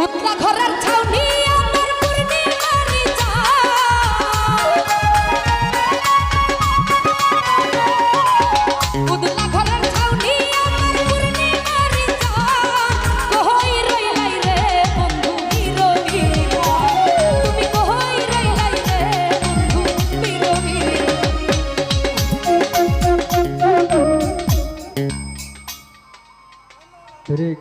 উতলা ঘরের ছাউনি আমার পূর্ণিমারি উতলা ঘরের ছাউনি আমার পূর্ণিমারি কই রইলাই রে বন্ধু বিরোহী তুমি কই রইলাই রে বন্ধু বিরোহী ঠিক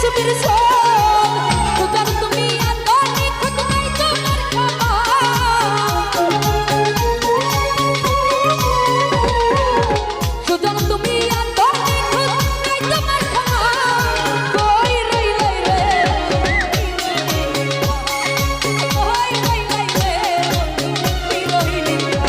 সুখের সোল সুজন তুমি এত নিখুঁত নাই তোমার ক্ষমা সুজন তুমি এত নিখুঁত নাই তোমার ক্ষমা কই রইলে রে কই রইলে রে বিরহিণীরা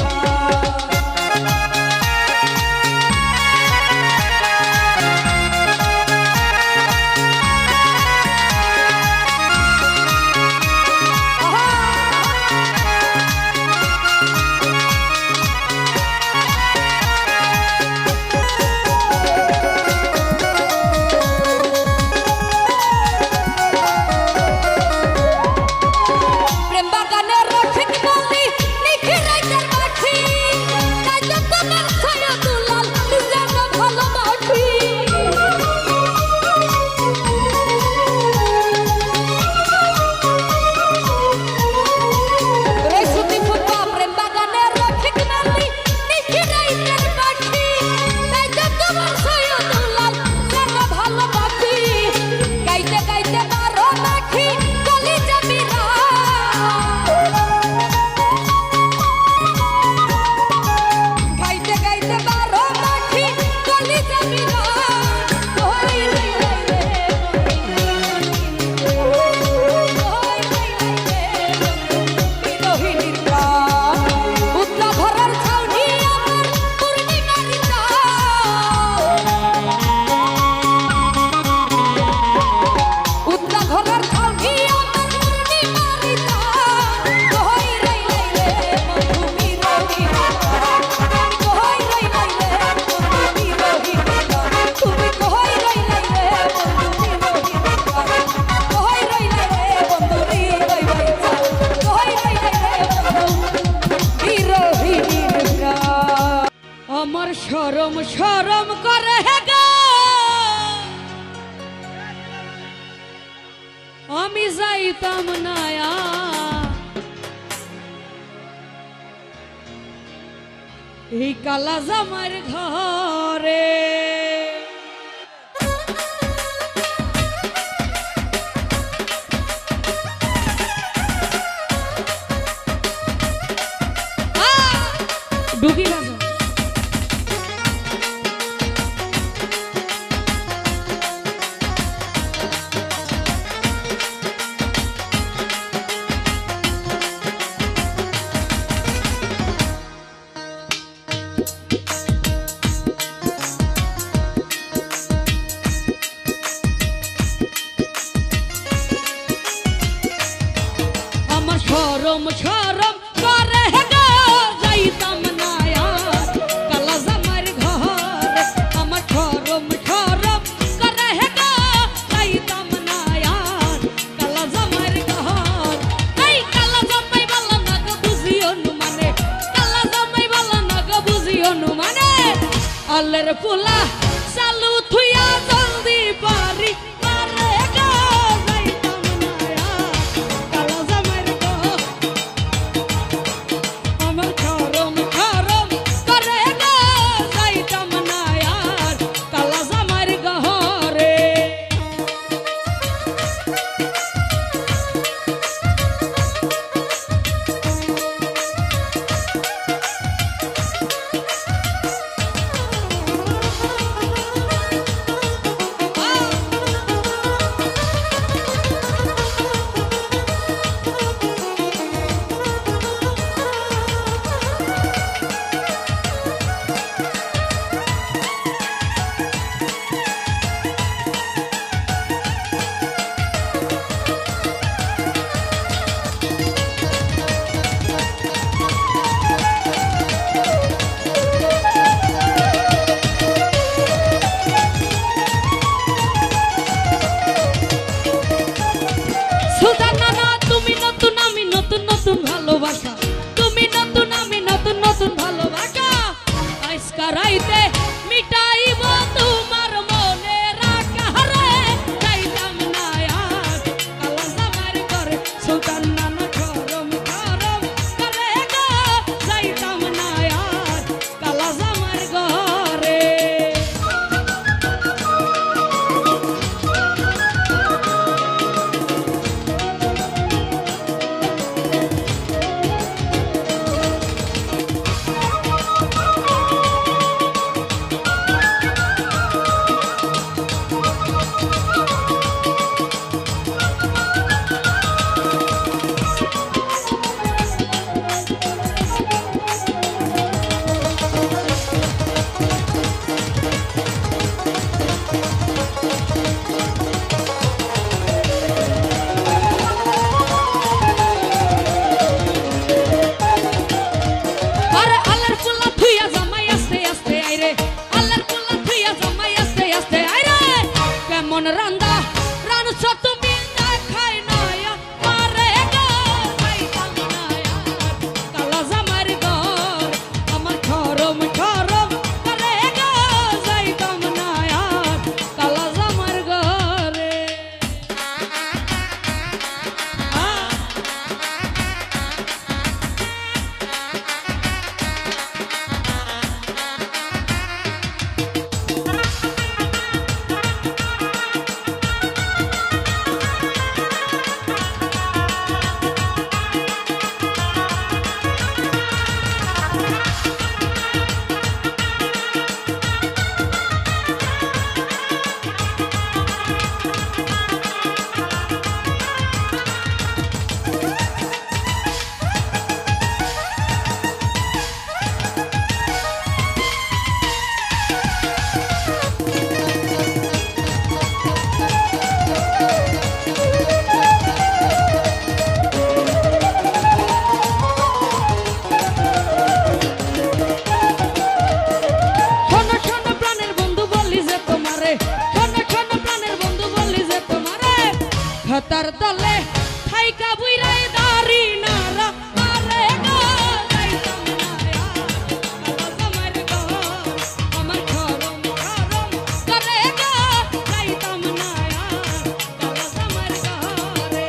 আমার শরম শরম করে গো আমি যাইতাম না এই কালা জামার ঘরে ডুগি বাজা শরম শরম করে গো যাইতাম না কালা জামার ঘরে আমার শরম শরম করে গো যাইতাম না কালা জামার ঘর এই কালা জামাই ভালো না গো বুঝিও নু মানে কালা জামাই ভালো না গো বুঝিও নু মানে আল্লাহর পোলা চালু থুইয়া জলদি পারি আনছো তুমি দেখাই নয়া মারে গো যাইতাম না আর কালা জামার ঘর আমার খরম খরম করে গো যাইতাম না আর কালা জামার ঘরে খতার দলে থাইকা বুইরাই দাড়ি নারা মারে গো যাইতাম না আর কালা জামার ঘর আমার খরম খরম করে গো যাইতাম না আর কালা জামার ঘরে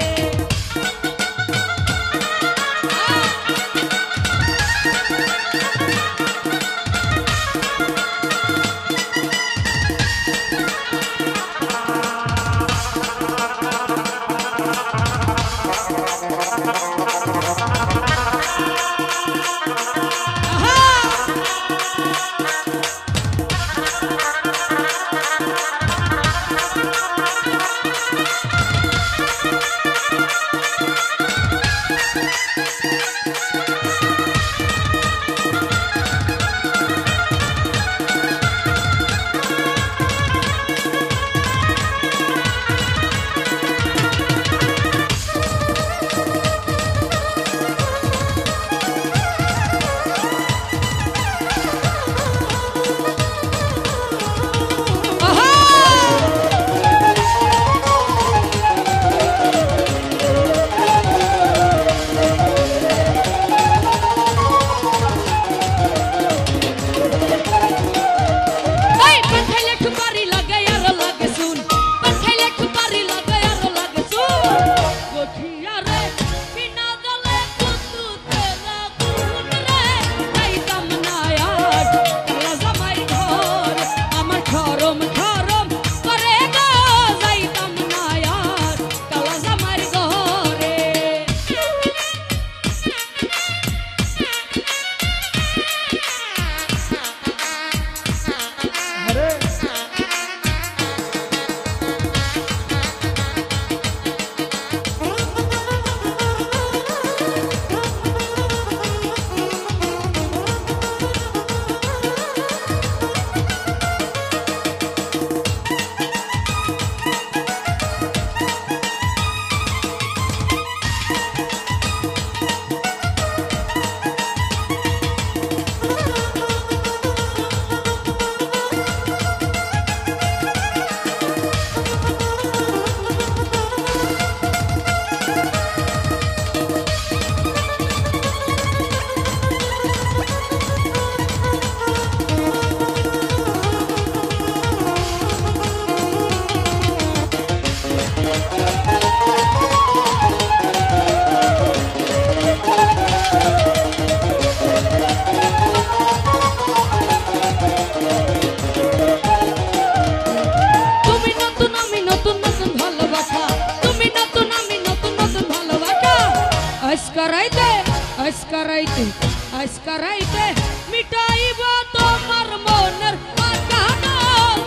আজকারাইতে মিটাইব তোমার মনের আকানা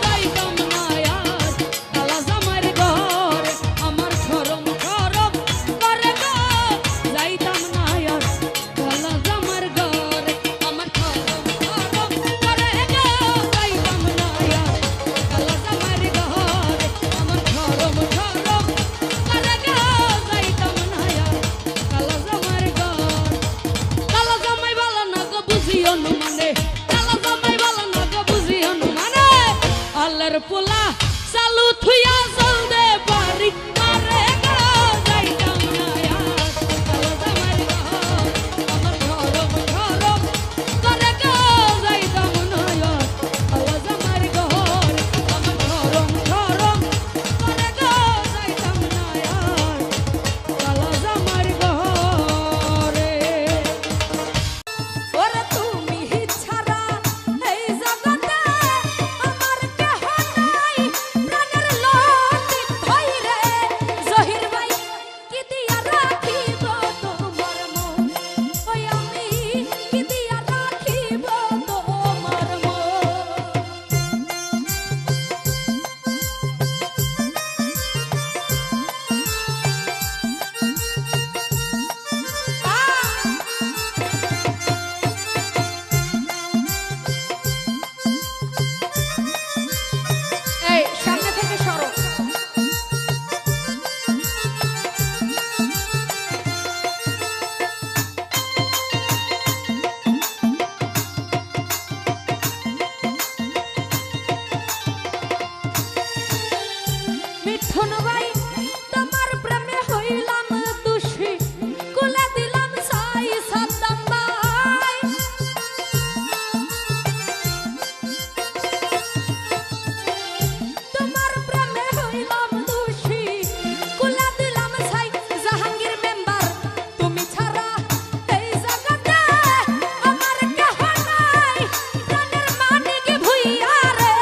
যাইতাম না আর কালা জামার ঘর আমার খরম খরম করে গো যাইতাম না আর কালা জামার ঘর আমার খরম খরম করে গো যাইতাম না আর কালা জামার ঘর আমার খরম খরম করে গো যাইতাম না আর কালা জামার ঘর কালা জামাই ভালো না গো বুঝিও তোমার প্রেমে হইলাম দোষী কুলে দিলাম সাই সাদ্দাম ভাই তোমার প্রেমে হইলাম দোষী কুলে দিলাম সাই জাহাঙ্গীর মেম্বার তুমি ছাড়া এই জগতে আমার কেহ নাই প্রাণের মানিক ভুইয়া রে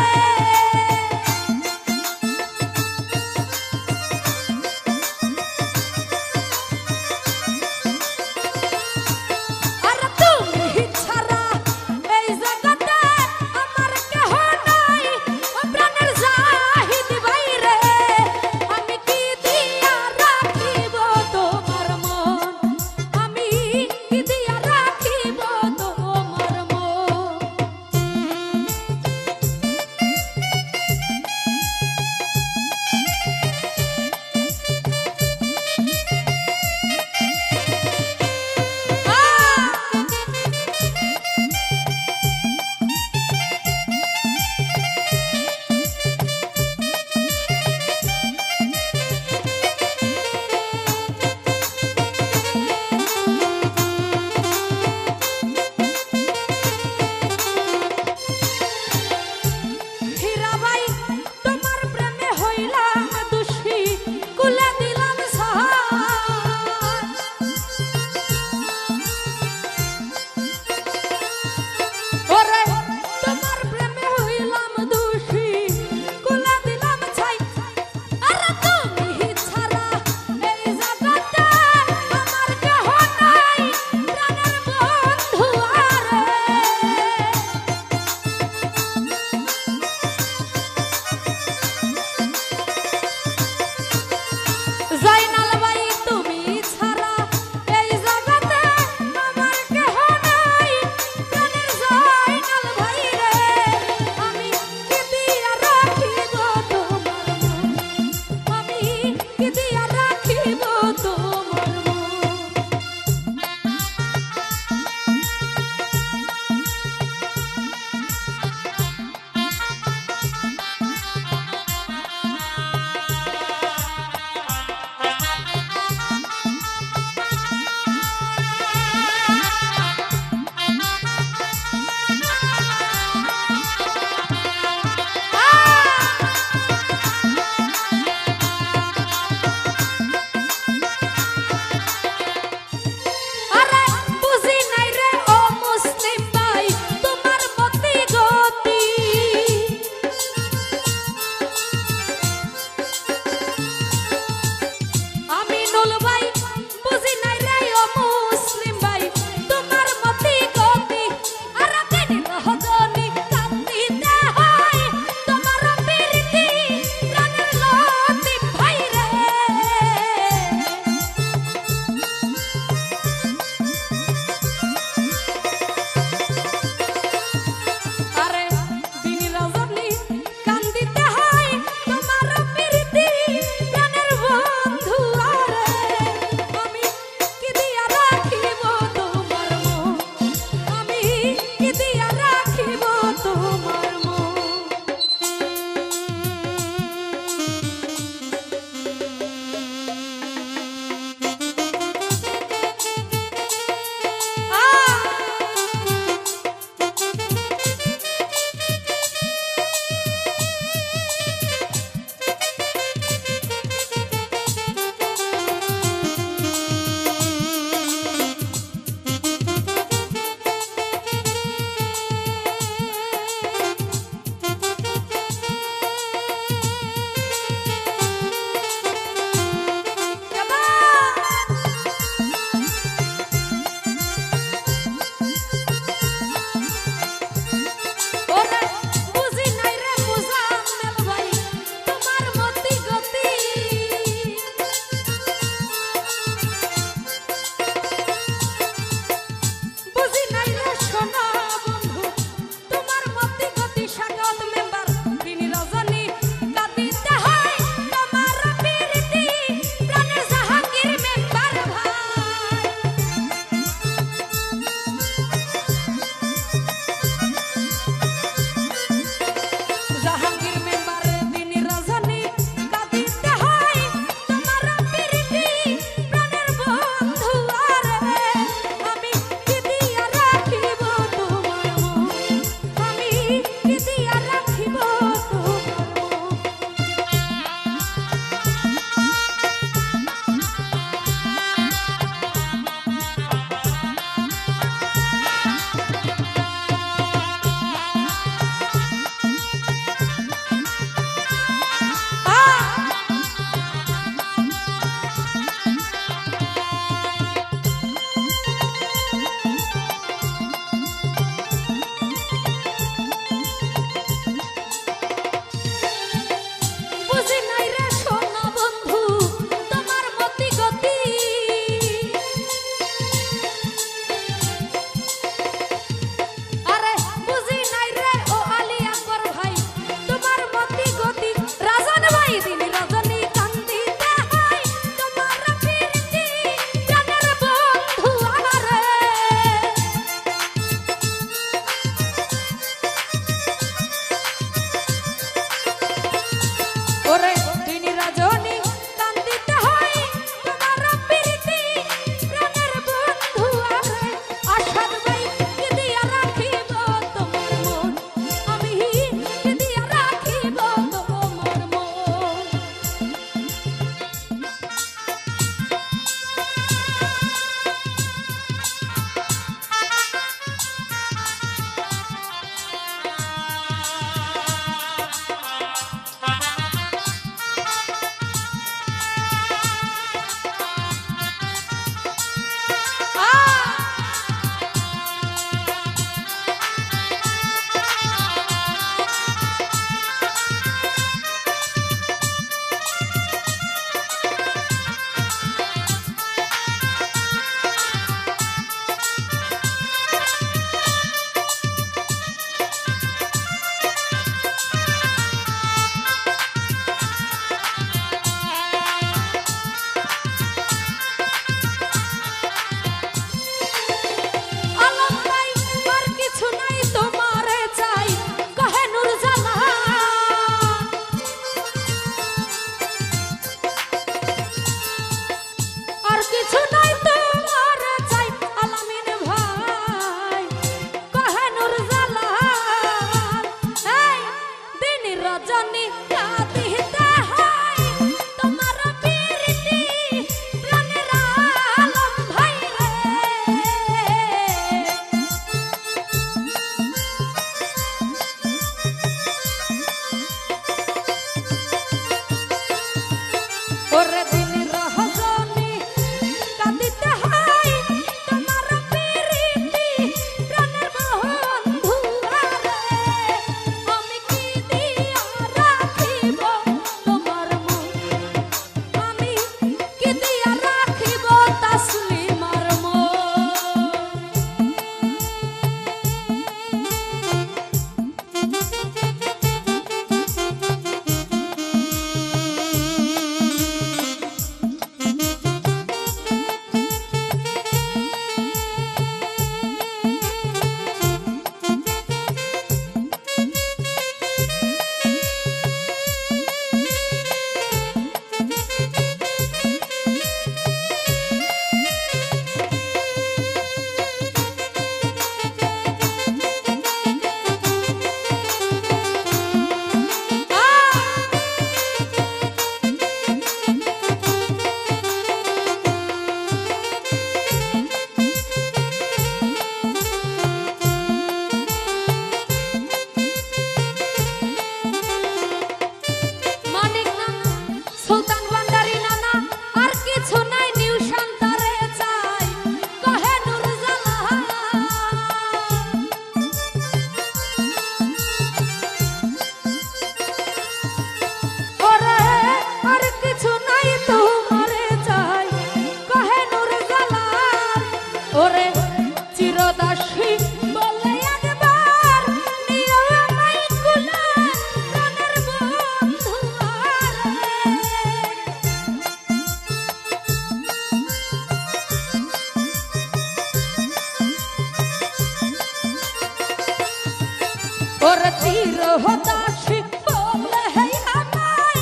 বিরহ দাসী বলে হেই আমায়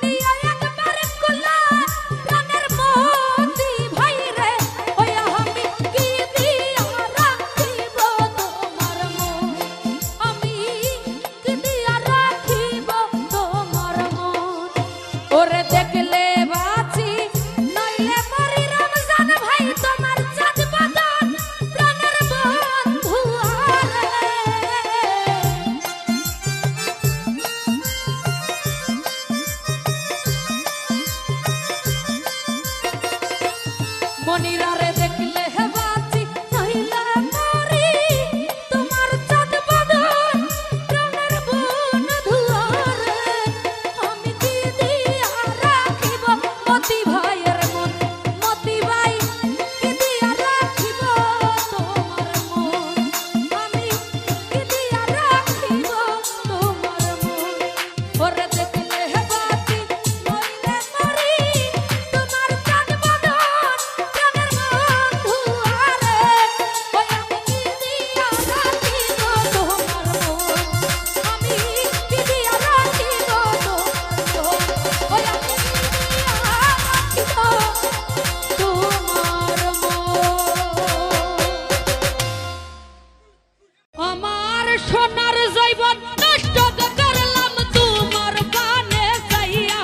নিয়ে একবার কুলা প্রাণের মতি ভাই রে ওই আমি কি দিয়া রাখিব তোমার মন আমি কি দিয়া রাখিব তোমার মন ওরে দেখলে বাঁচি নইলে মরি রমজান ভাই তোমার চাঁদ বদন প্রাণের বন্ধু আরে মনিরারে দেখলে বাঁচি নইলে মরি তোমার চাঁদ বদন প্রাণের বন্ধু আরে আমি কি দিয়া রাখিব মতি ভাইয়ের মন মতি ভাই কি দিয়া রাখিব তোমার মন আমি কি দিয়া রাখিব তোমার মন ওরে দেখলে বাঁচি নইলে মরি তোমার চাঁদ বদন প্রাণের বন্ধু আরে ওই আমি কি দিয়া রাখিব তোমার মন আমি কি দিয়া রাখিব তোমার মন ওই আমি কি দিয়া রাখিব তোমার মন আমার সোনার জৈবন নষ্ট করলাম তোমার পানে যাইয়া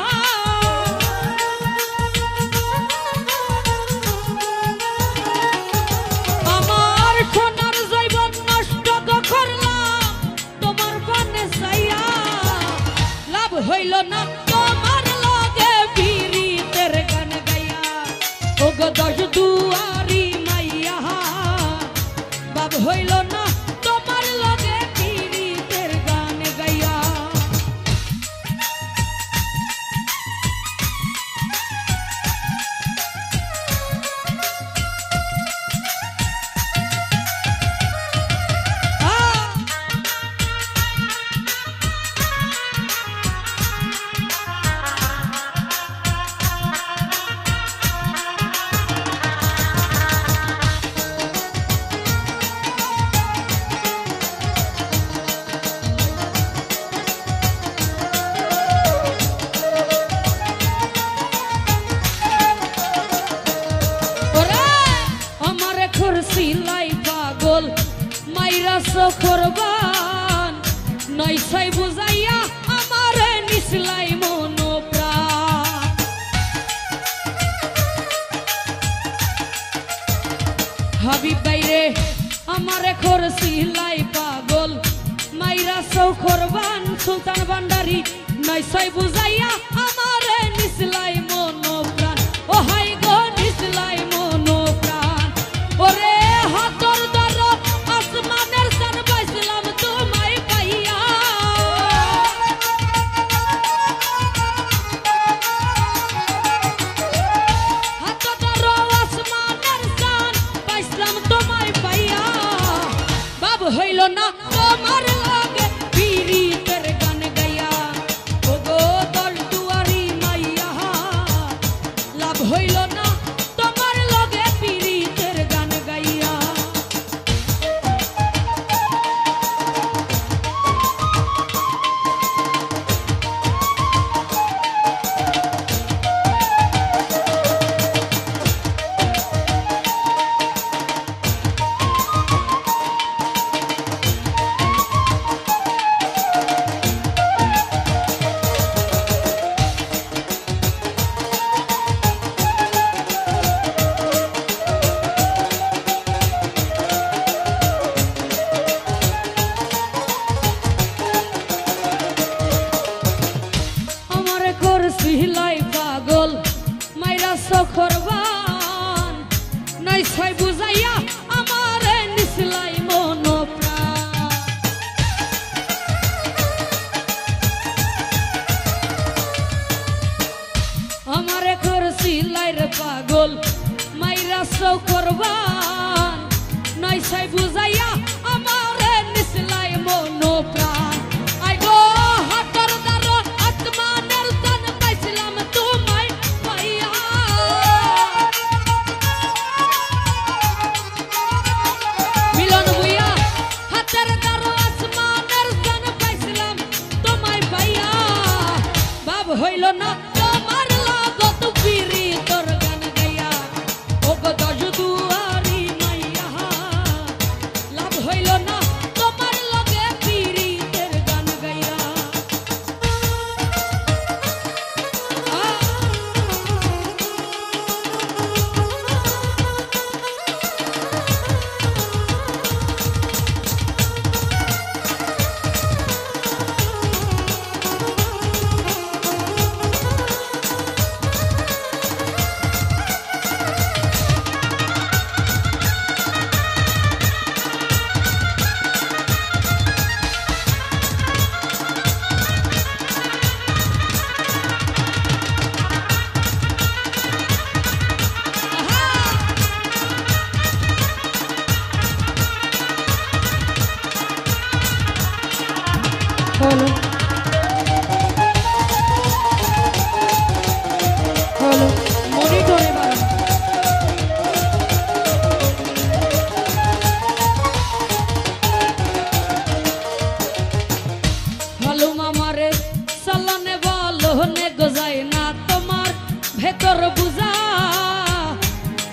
আমার সোনার জৈবন নষ্ট করলাম তোমার পানে যাইয়া লাভ হইল না তোমার লগে পীড়িতের গান গাইয়া ওগো দশ দুয়ারি মাইয়া বাব হইল না তোমার লগে পীড়িতের গান গাইয়া ওরে আমারে খুরসিলাই পাগল মাইরা সখরবান নইছাই বুঝাইয়া আমারে নিসলাই মন প্রাণ হাবিব বাইরে আমারে খুরসিলাই পাগল মাইরা সখরবান সুলতান ভান্ডারি নইছাই বুঝাইয়া আমারে নিসলাই মন প্রাণ ও হাই গো নিসলাই মন প্রাণ ওরে হাতর দর আসমানের সান পাইছিলাম তোমায় পাইয়া হাতর দর আসমানের সান পাইছিলাম তোমায় পাইয়া বাব হইল না তোমার লগে পীড়িতের গান গাইয়া ওগো দশ দুয়ারি মাইয়া লাভ হইল না তোমার লগে পীড়িতের গান গাইয়া আমারে করছিলাই পাগল মাইরা সখরবান নাইছাই বুঝাইয়া আমারে নিসলাই মন প্রাণ আমারে করছিলাই রে পাগল মাইরা সখরবান নাইছাই বুঝাইয়া আমারে নিসলাই মন প্রাণ আই গো হাতর দার আত্মানের দান পাইছিলাম তোমায় পাইয়া মিলন বুইয়া হাতর দার আসমানের দান পাইছিলাম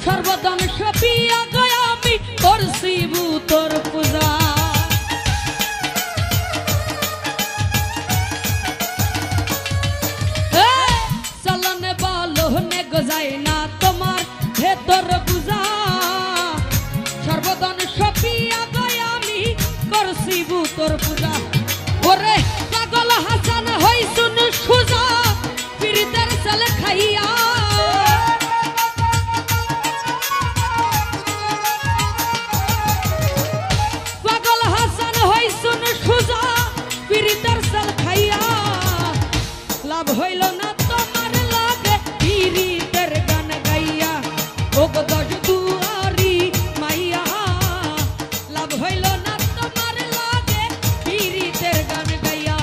সর্বদান সপিয়া গয়া আমি করছি তোর পূজা চলনে বলনে গজাই না তোমার ভেতর পূজা সর্বদান সপিয়া গয়া আমি করছি তোর পূজা ওরে পাগল হাসান হইছুন সুজা পীড়িতের চাল খাইয়া পাগল হাসান হইছুন সুজা পীড়িতের চাল খাইয়া লাভ হইল না তোমার লাগে পীড়িতের গান গাইয়া ও গো দশ দুয়ারি মাইয়া লাভ হইল না তোমার লাগে পীড়িতের গান গাইয়া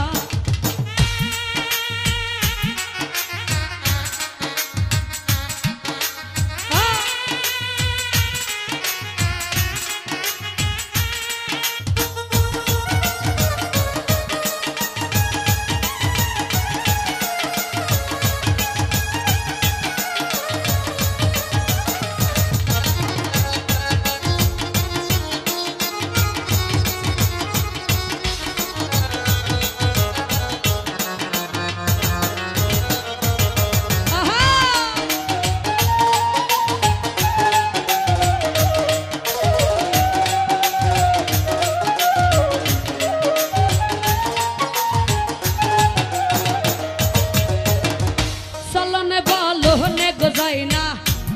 চলনে বলনে গজাই না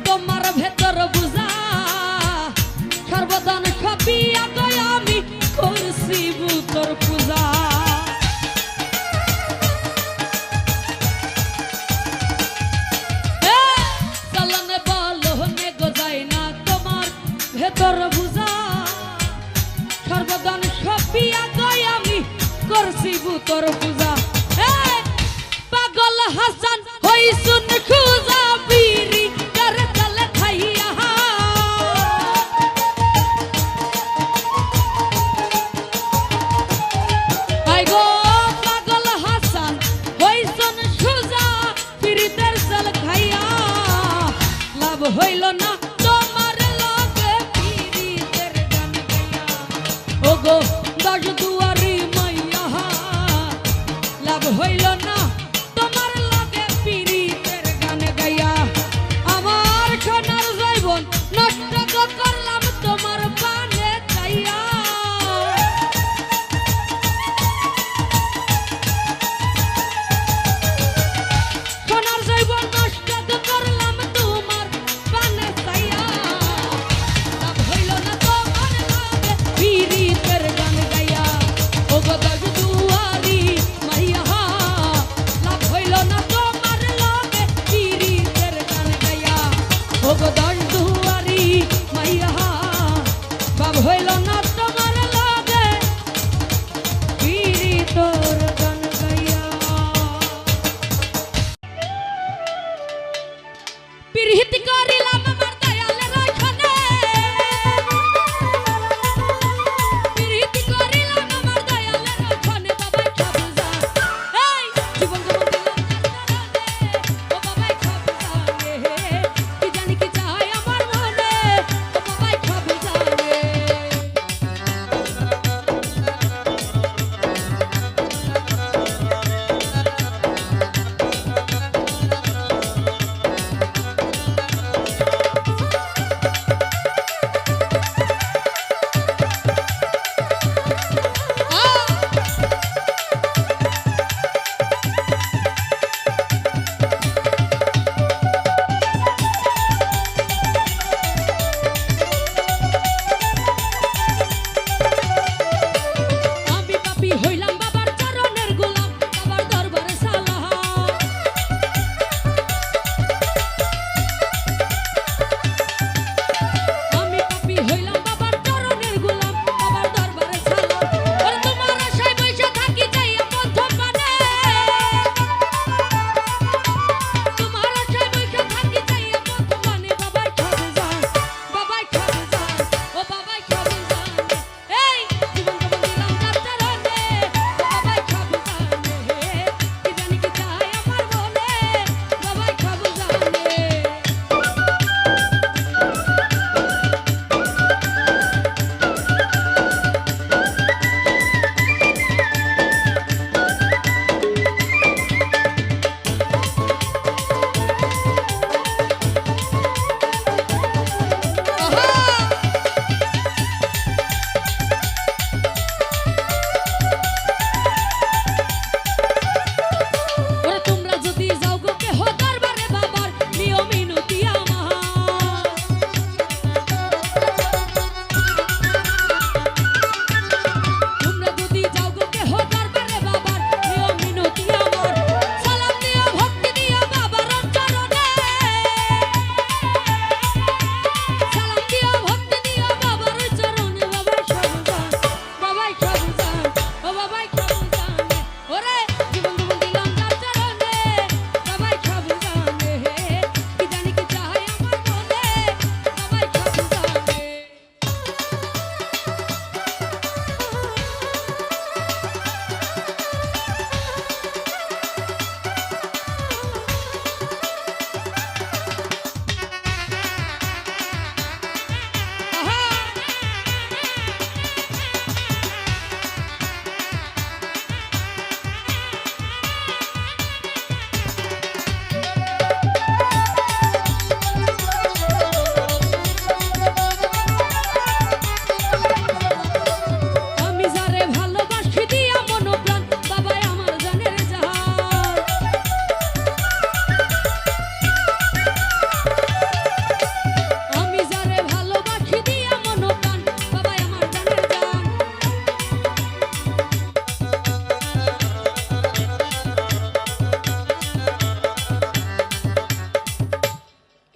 তোমার ভেতর বুঝা সর্বদান সপিয়া গয়া আমি করছি তোর পূজা চলনে বলনে গজাই না তোমার ভেতর বুঝা সর্বদান সপিয়া গয়া আমি করছি তোর পূজা পাগল হাসান হইছুন সুজা পীড়িতের চাল খাইয়া আই গো পাগল হাসান হইছুন সুজা পীড়িতের চাল খাইয়া লাভ হইল না তোমার লাগে পীড়িতের গান গাইয়া ও গো দশ দুয়ারি মাইয়া লাভ হইল না তোমার লাগে পীড়িতের গান গাইয়া আমার সোনার জৈবন নষ্ট করলাম তোমার পানে চাইয়া সোনার জৈবন নষ্ট করলাম তোমার পানে চাইয়া লাভ হইল না তোমার লাগে পীড়িতের গান গাইয়া ও গো দশ দুয়ারি মাইয়া লাভ হইল না তোমার লাগে পীড়িতের গান গাইয়া ও গো দশ দুয়ারি মাইয়া লাভ হইল না তোমার লাগে পীড়িতের গান গাইয়া পীড়িত করিলাম আমার দয়ালের ওইখানে পীড়িত করিলাম আমার দয়ালের ওইখানে বাবাই খাবুজা এই জীবন জীবন দিলাম ও বাবাই খাবুজা কি জানি কি চাই আমার মনে ও বাবাই খাবুজা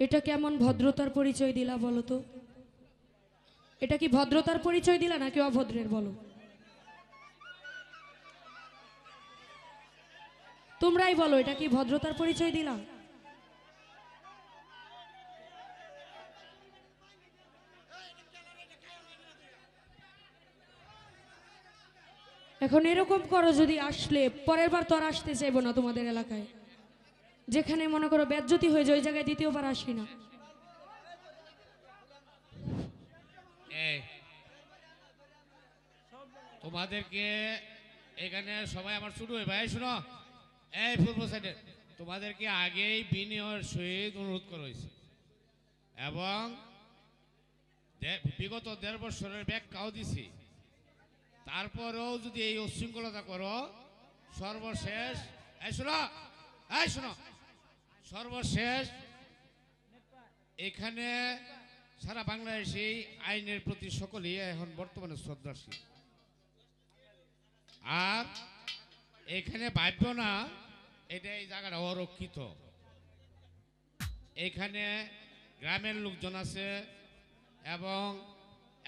এটা কেমন ভদ্রতার পরিচয় দিলা বলো তো? এটা কি ভদ্রতার পরিচয় দিলা নাকি অভদ্রের বলো? তোমরাই বলো, এটা কি ভদ্রতার পরিচয় দিলা? এখন এরকম করো, যদি আসলে পরের বার তো আর আসতে চাইবো না তোমাদের এলাকায়। যেখানে মনে করো বেজ্জতি হয়ে যায় ওই জায়গায় দ্বিতীয়বার আসি না। তোমাদেরকে এখানে সবাই আমার ছোট হয়ে ভাই শুনো, এই পূর্ব সাইডে তোমাদেরকে আগেই বিনয়ের সহিত অনুরোধ করা হয়েছে এবং বিগত 1.5 বছরের ব্যাখ্যাও দিছি। তারপরেও যদি এই উচ্ছৃঙ্খলতা করো, সর্বশেষ এই শোনো সর্বশেষ এখানে সারা বাংলাদেশে আইনের প্রতি সকলেই এখন বর্তমানে শ্রদ্ধাশীল। আর এখানে ভাবব না এটা এই জায়গাটা অরক্ষিত। এখানে গ্রামের লোকজন আছে এবং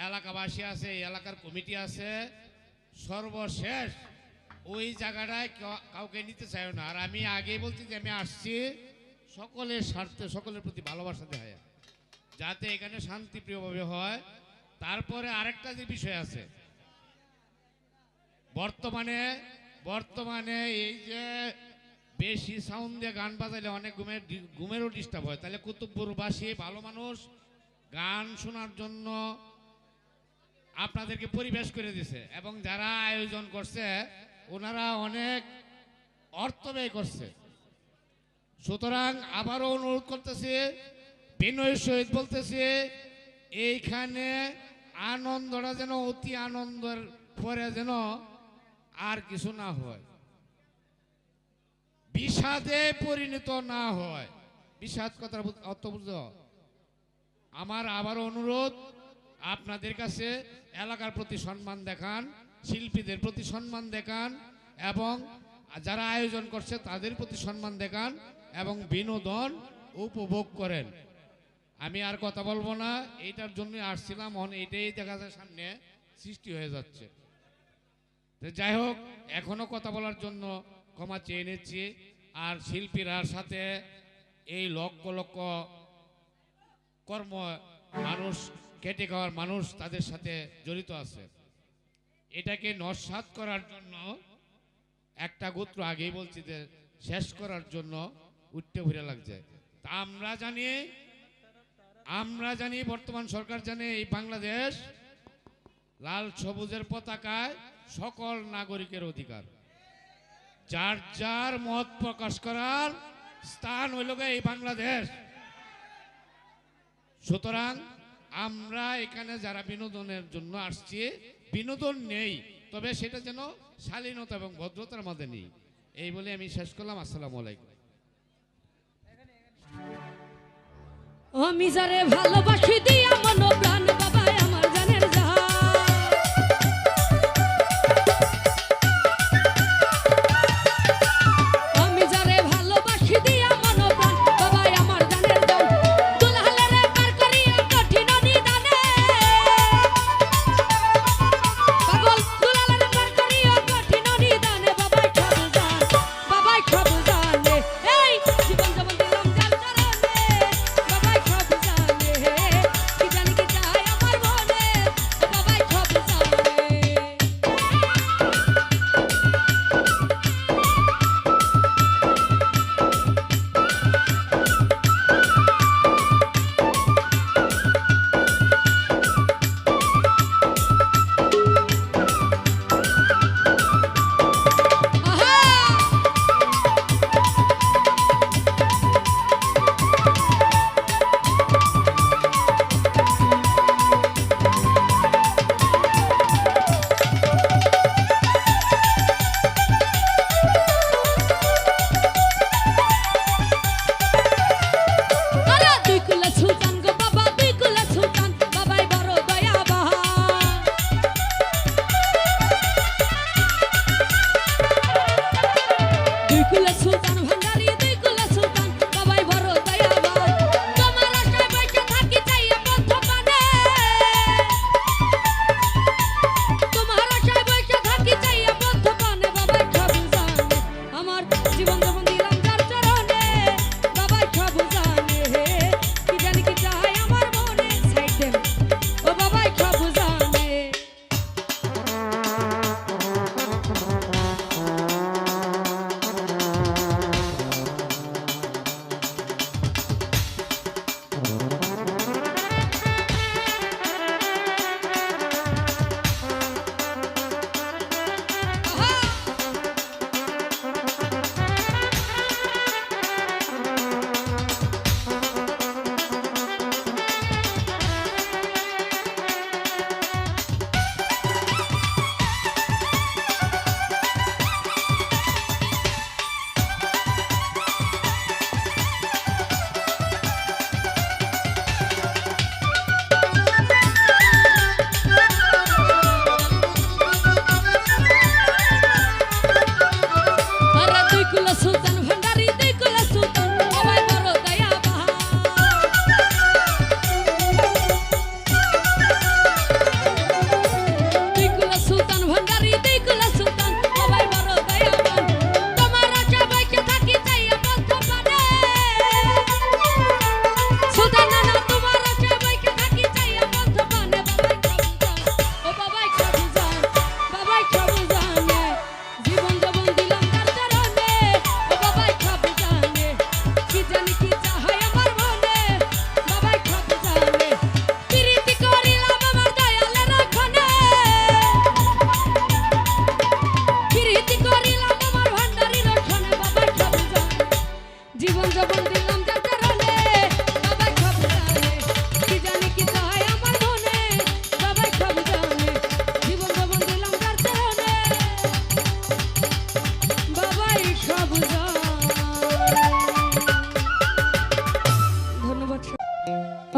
এলাকাবাসী আছে, এলাকার কমিটি আছে। সর্বশেষ ওই জায়গাটায় কাউকে নিতে চাই না। আর আমি আগেই বলছি যে আমি আসছি সকলের স্বার্থে, সকলের প্রতি ভালোবাসা দেখায় যাতে এখানে শান্তিপ্রিয়ভাবে হয়। তারপরে আরেকটা যে বিষয় আছে, বর্তমানে এই যে বেশি সাউন্ড দিয়ে গান বাজাইলে অনেক ঘুমেরও ডিস্টার্ব হয়। তাহলে কুতুবপুরবাসী ভালো মানুষ গান শোনার জন্য আপনাদেরকে পরিবেশ করে দিছে এবং যারা আয়োজন করছে ওনারা অনেক অর্থ ব্যয় করছে। সুতরাং আবারও অনুরোধ করতেছি, বিনয়ের সহিত বলতেছি, এইখানে আনন্দটা যেন অতি আনন্দের পরে যেন আর কিছু না হয়, বিষাদে পরিণত না হয়। বিষাদ কথার অর্থ বুঝো? আমার আবারও অনুরোধ আপনাদের কাছে, এলাকার প্রতি সম্মান দেখান, শিল্পীদের প্রতি সম্মান দেখান এবং যারা আয়োজন করছে তাদের প্রতি সম্মান দেখান এবং বিনোদন উপভোগ করেন। আমি আর কথা বলবো না, এইটার জন্য আসছিলাম। এইটাই দেখা যায় সামনে সৃষ্টি হয়ে যাচ্ছে। যাই হোক, এখনো কথা বলার জন্য ক্ষমা চেয়ে নিচ্ছি। আর শিল্পীরার সাথে এই লক্ষ লক্ষ কর্ম মানুষ, কেটে খাওয়ার মানুষ তাদের সাথে জড়িত আছে। এটাকে নস্যাৎ করার জন্য একটা গোত্র আগেই বলছি যে শেষ করার জন্য উঠতে ঘুরে লাগছে। তা আমরা জানি বর্তমান সরকার জানে এই বাংলাদেশ লাল সবুজের পতাকায় সকল নাগরিকের অধিকার, যার যার মত প্রকাশ করার স্থান হইল এই বাংলাদেশ। সুতরাং আমরা এখানে যারা বিনোদনের জন্য আসছি, বিনোদন নেই, তবে সেটা যেন শালীনতা এবং ভদ্রতার মধ্যে নেই। এই বলে আমি শেষ করলাম। আসসালামু আলাইকুম। আমি যারে ভালোবাসি দিয়া মন প্রাণ বাবা আমার জানের জাহান, আমি যারে ভালোবাসি দিয়া মন প্রাণ বাবা আমার জানের জান, দুলালেরে পার করিয়া কঠিন নিদানে, পাগল দুলালেরে পার করিয়া কঠিন নিদানে, বাবাই সব জানে এই জীবন যেমন দিলাম যার চরণে, বাবাই সব জানে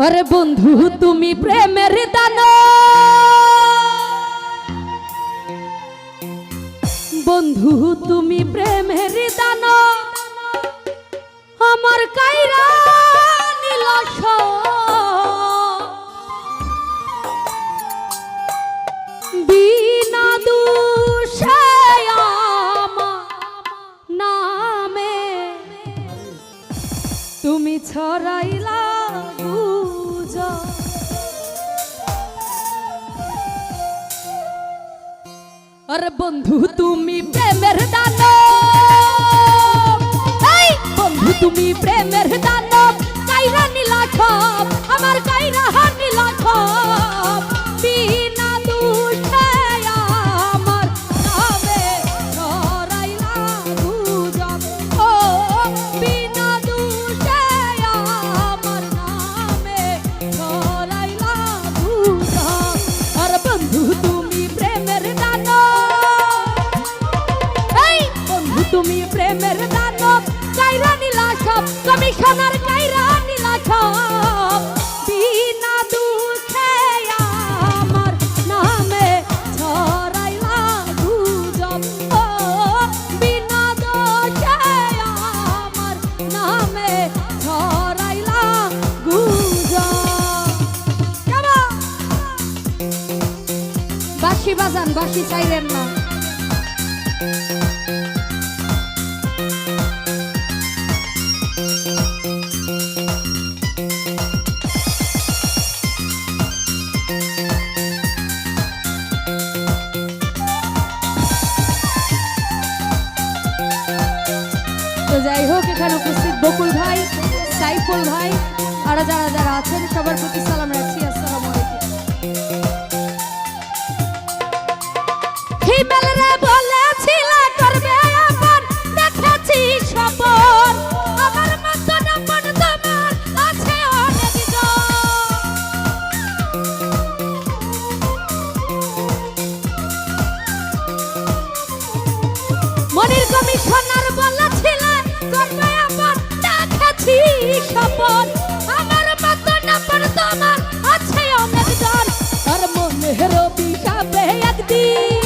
আরে বন্ধু তুমি প্রেমের দান, বন্ধু তুমি প্রেমের দান, আমার কাইরা নীলস বিনা দোষে আমার নামে তুমি ছড়াইলা গুজব। আরে বন্ধু তুমি প্রেমের দান, এই বন্ধু তুমি প্রেমের দান, কাইরা নীলা সব আমার কাইরা নীলা সব বিনা দোষে আমার নামে ছড়াইলা গুজব। ও বিনা দোষে আমার নামে ছড়াইলা গুজব। আর বন্ধু তুমি প্রেমের দান, তুমি প্রেমের দানব কাইরা নীলা সব কমিশনার কাইরা নীলা সব বিনা দুঃখে আমার নামে ছড়াইলা গুজব। ও বিনা দোষে আমার নামে ছড়াইলা গুজব। বাঁশি বাজান, বাঁশি চাইলেন না। তো যাই হোক, এখানে উপস্থিত বকুল ভাই, সাইফুল ভাই, আর যারা যারা আছেন সবার প্রতি সালাম রাখছি। আসসালামু আলাইকুম। হিমেলরে বলেছিল করবে আপন, দেখেছি স্বপন, আমার মতো আপন তোমার আছে অনেক মনির কমিশনার বলেছিল করবে আপন, দেখেছি স্বপন, আমার মতো আপন তোমার আছে অনেক জন। আর মনের অভিশাপে একদিন,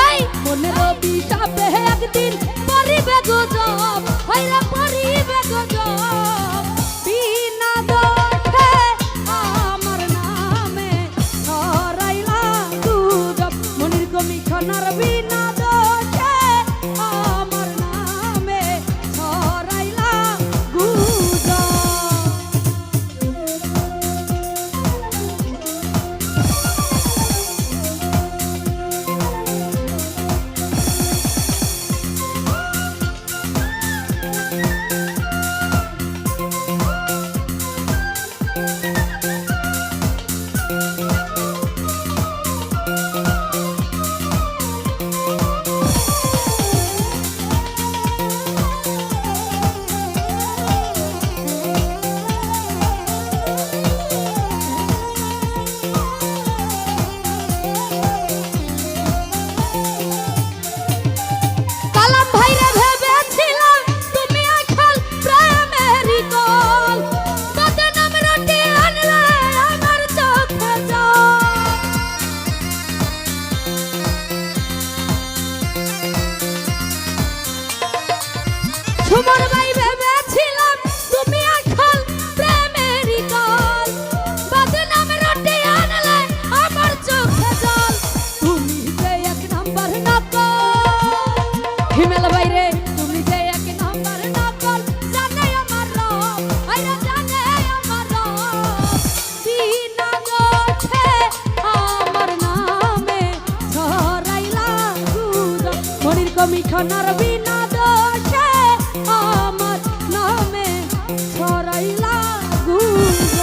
এই মনের অভিশাপে একদিন পরিবে গুজব, হইরা পরিবে গুজব। বিনা দোষে আমার নামে ছড়াইলা গুজব। মনির কমিশনার বিনা দোষে আমার নামে ছড়াইলা গুজব। কালাম ভাইরে ভেবেছিলাম তুমি এখন প্রেমেরই কল, বদনাম রটি আনলে আমার চোখে জল। সুমন ভাই ভেবেছিলাম তুমি এখন প্রেমেরই কল, বদনাম রটি আনলে আমার চোখে জল। তুমি যে এক নাম্বার নকল, হিমেল বাইরে তুমি যে এক নাম্বার নকল, জানে আমার রব, আইরা জানে আমার রব। বিনা দোষে আমার নামে ছড়াইলা গুজব। মনির কমিশনার বিনা দোষে আমার নামে ছড়াইলা গুজব।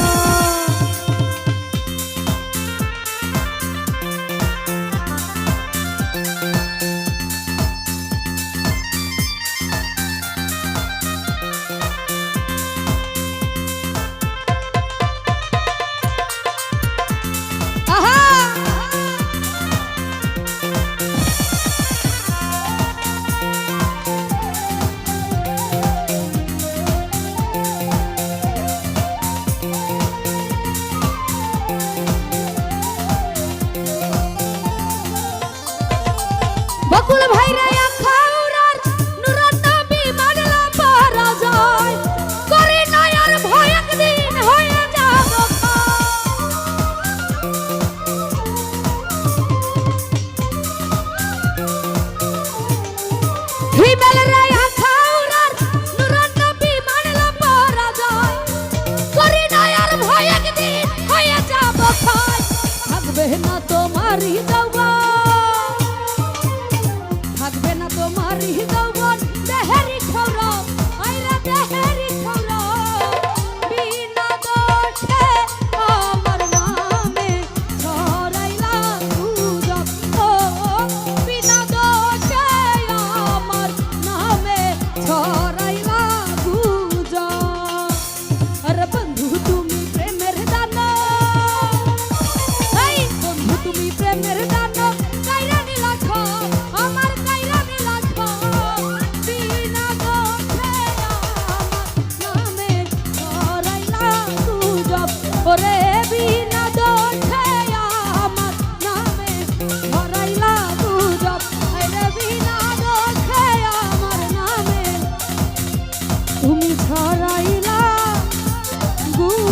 আহা বকুল ভাইরা আখাউড়ার নুরাত নবী মানলা পারা যায় করি না আর ভয় একদিন হয়ে যাব হিমেল রে আখাউড়ার নুরাত নবী মানলা পারা যায় করি না আর ভয় একদিন হয়ে যাব থাকবে না তোমার হৃদয় থাকবে না তোমার হৃদয় দেহেরি খৌরা আইরা দেহেরি খৌরা বিনা দোষে আমার নামে ছড়াইলা গুজব ও বিনা দোষে আমার নামে ছড়াইলা গুজব আরে বন্ধু তুমি প্রেমের দানা এই বন্ধু তুমি প্রেমের দানা কাইরা নিলা সব আমার কাইরা নিলা সব বিনা দোষে আমার নামে ছড়াইলা গুজব ওরে বিনা দোষে আমার নামে ছড়াইলা গুজব আরে বিনা দোষে আমার নামে তুমি ছড়াইলা গুজব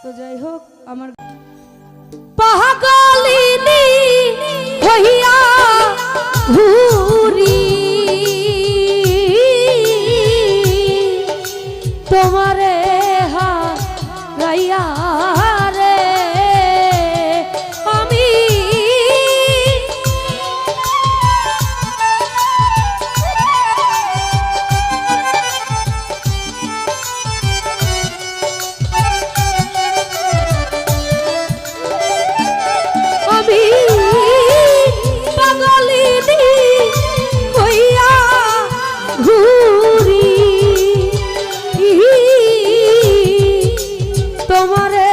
তো যাই হোক আমার পাগলিনী হইয়া ঘুরি তোমারে হারাইয়া রে আমি আমি পাগলিনী হইয়া ঘুরি তোমারে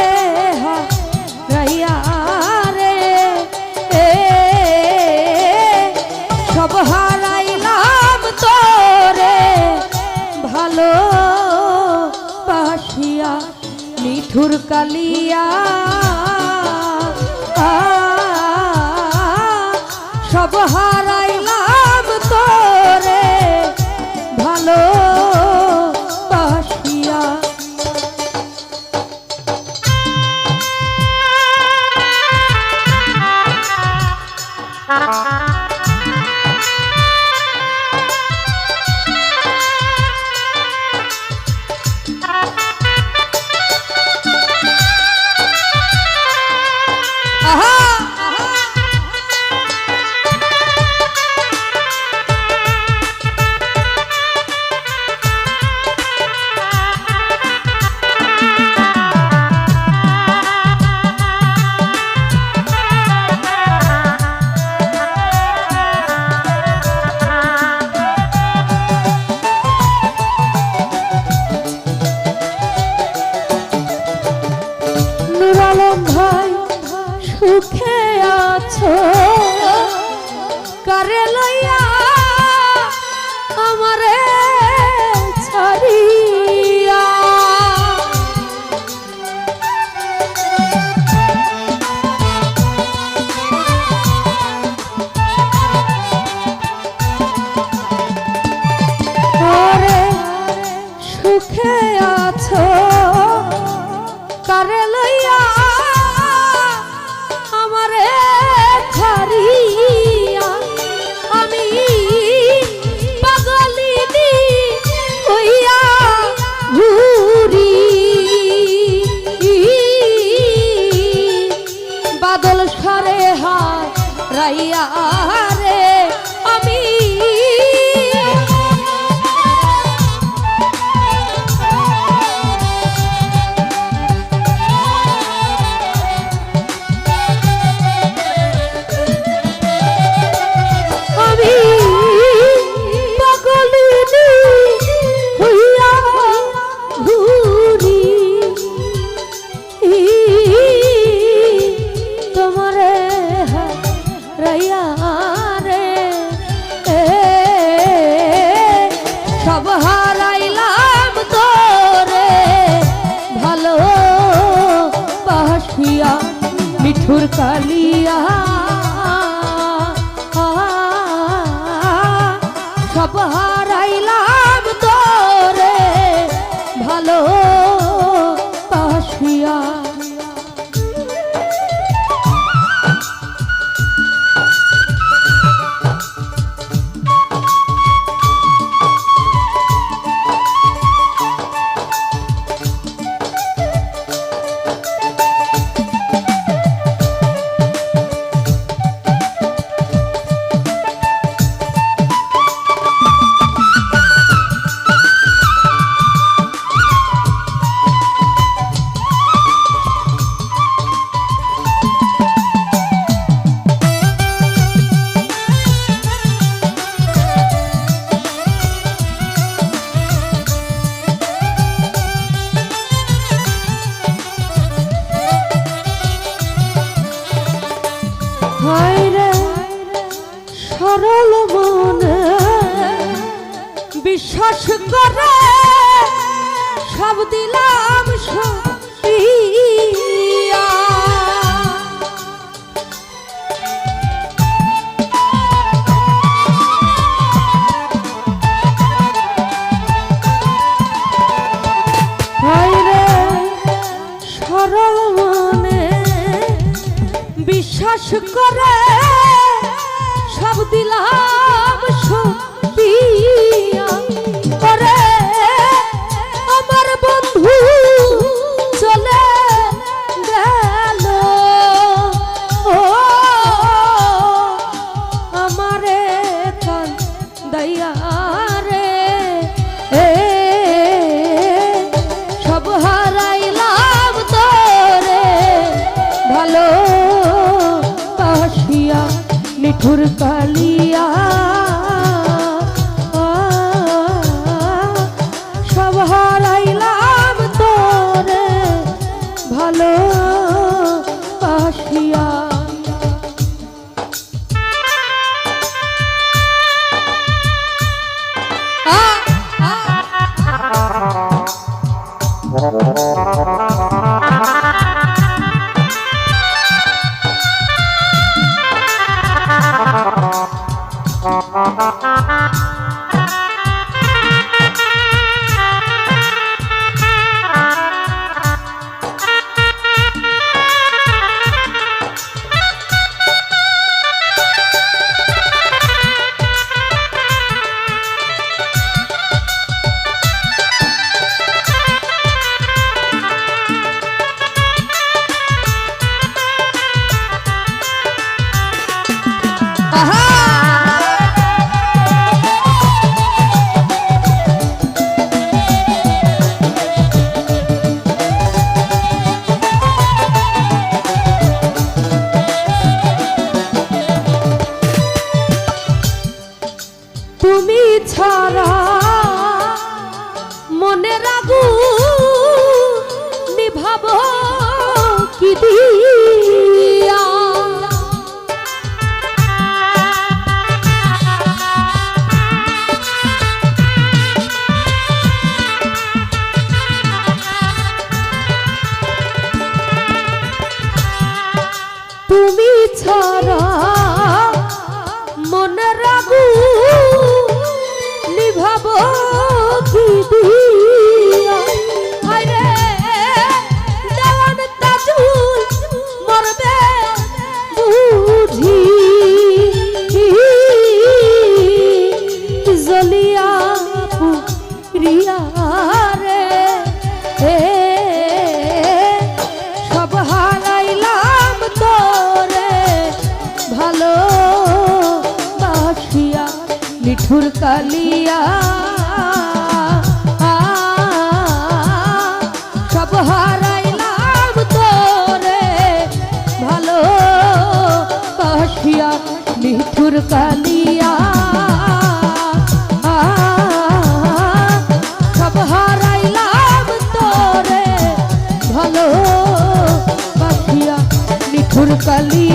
হারাইয়া রে সব হারাইলাম তোরে ভালো বাসিয়া নিঠুর কালিয়া সব হারাইলাম তোরে ভালো বাসিয়া সুখে আছো কারে লইয়া আমারে ছাড়িয়া ওরে সুখে আছো কারে লইয়া আমারে ছাড়িয়া আমি পাগলিনী হইয়া ঘুরি বাদল সরে হারাইয়া রে আমি মিঠুর কালিয়া বিশ্বাস করে সব দিলাম সপিয়া হায়রে সরল মনে বিশ্বাস করে সব দিলাম সপিয়া করে আমার বন্ধু চলে গেল ও আমারে কান দয়া রে সব হারাইলাম তোরে ভালো বাসিয়া নিঠুর কালিয়া সব হারাইলাম তোরে ভালো বাসিয়া তুমি ছাড়া মনে রাগু নিভাবো কি দিয়া তুমি ছাড়া মনে রাগু নিভাবো কি দিয়া আরে দেওয়ান তাজুল মরবে বুঝি জলিয়া প্রিয়া রে সব হারাইলাম তোরে ভালো বাসিয়া নিঠুর কালিয়া সব হারাইলাম তোরে ভালো বাসিয়া নিঠুর কালিয়া সব হারাইলাম তোরে ভালো বাসিয়া নিঠুর কালিয়া